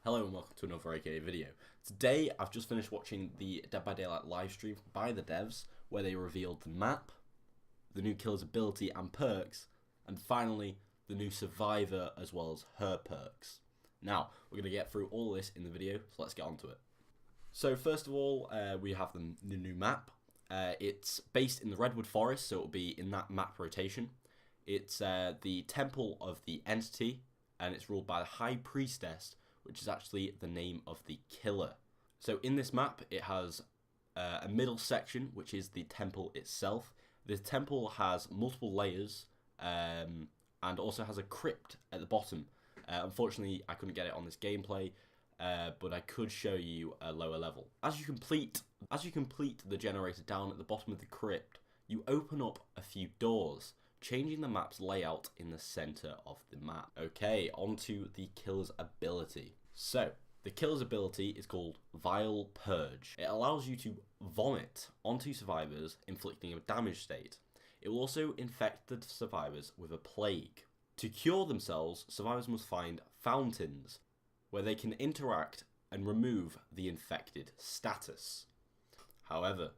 Hello and welcome to another AKA video. Today I've just finished watching the Dead by Daylight live stream by the devs where they revealed the map, the new killer's ability and perks, and finally the new survivor as well as her perks. Now we're going to get through all this in the video, so let's get on to it. So first of all we have the new map. It's based in the Redwood Forest, so it will be in that map rotation. It's the Temple of the Entity, and it's ruled by the High Priestess, which is actually the name of the killer. So in this map, it has a middle section, which is the temple itself. The temple has multiple layers and also has a crypt at the bottom. Unfortunately, I couldn't get it on this gameplay, but I could show you a lower level. As you complete the generator down at the bottom of the crypt, you open up a few doors, changing the map's layout in the center of the map. Okay, onto the killer's ability. So, the killer's ability is called Vile Purge. It allows you to vomit onto survivors, inflicting a damage state. It will also infect the survivors with a plague. To cure themselves, survivors must find fountains where they can interact and remove the infected status. However,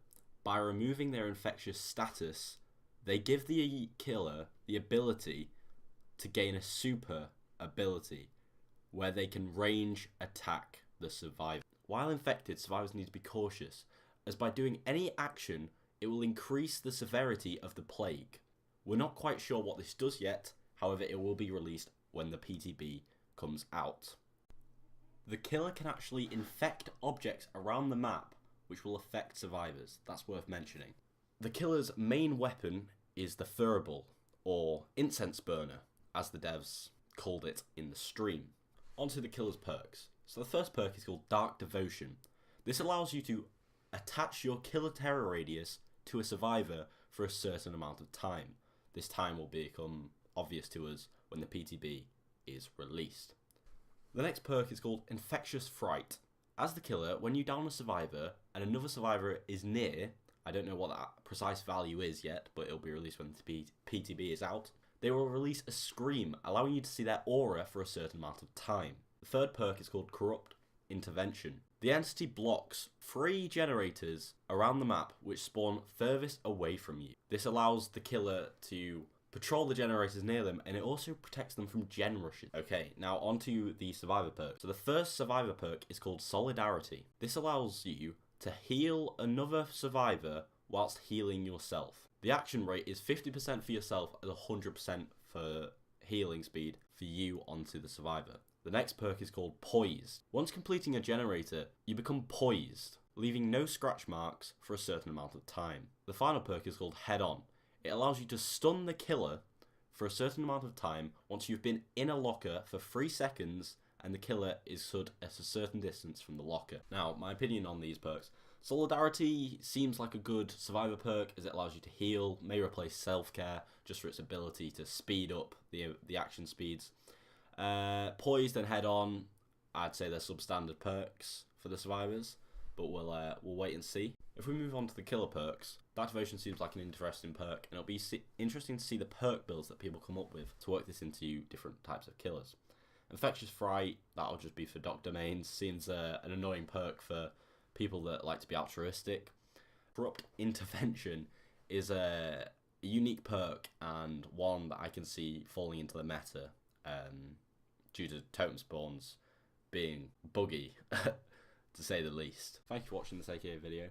by removing their infectious status, they give the killer the ability to gain a super ability where they can range attack the survivor. While infected, survivors need to be cautious, as by doing any action, it will increase the severity of the plague. We're not quite sure what this does yet, however it will be released when the PTB comes out. The killer can actually infect objects around the map, which will affect survivors. That's worth mentioning. The killer's main weapon is the Thurible, or incense burner, as the devs called it in the stream. Onto the killer's perks. So the first perk is called Dark Devotion. This allows you to attach your killer terror radius to a survivor for a certain amount of time. This time will become obvious to us when the PTB is released. The next perk is called Infectious Fright. As the killer, when you down a survivor and another survivor is near, I don't know what that precise value is yet, but it'll be released when the PTB is out, they will release a scream, allowing you to see their aura for a certain amount of time. The third perk is called Corrupt Intervention. The entity blocks 3 generators around the map which spawn furthest away from you. This allows the killer to patrol the generators near them, and it also protects them from gen rushes. Okay, now onto the survivor perk. So the first survivor perk is called Solidarity. This allows you to heal another survivor whilst healing yourself. The action rate is 50% for yourself and 100% for healing speed for you onto the survivor. The next perk is called Poised. Once completing a generator, you become poised, leaving no scratch marks for a certain amount of time. The final perk is called Head On. It allows you to stun the killer for a certain amount of time once you've been in a locker for 3 seconds and the killer is stood at a certain distance from the locker. Now, my opinion on these perks. Solidarity seems like a good survivor perk as it allows you to heal, may replace self-care just for its ability to speed up the action speeds. Poised and Head On, I'd say they're substandard perks for the survivors, but we'll wait and see. If we move on to the killer perks, Dark Devotion seems like an interesting perk, and it'll be interesting to see the perk builds that people come up with to work this into different types of killers. Infectious Fright, that'll just be for Doc Domains, seems an annoying perk for people that like to be altruistic. Corrupt Intervention is a unique perk and one that I can see falling into the meta due to totem spawns being buggy, to say the least. Thank you for watching this AKA video.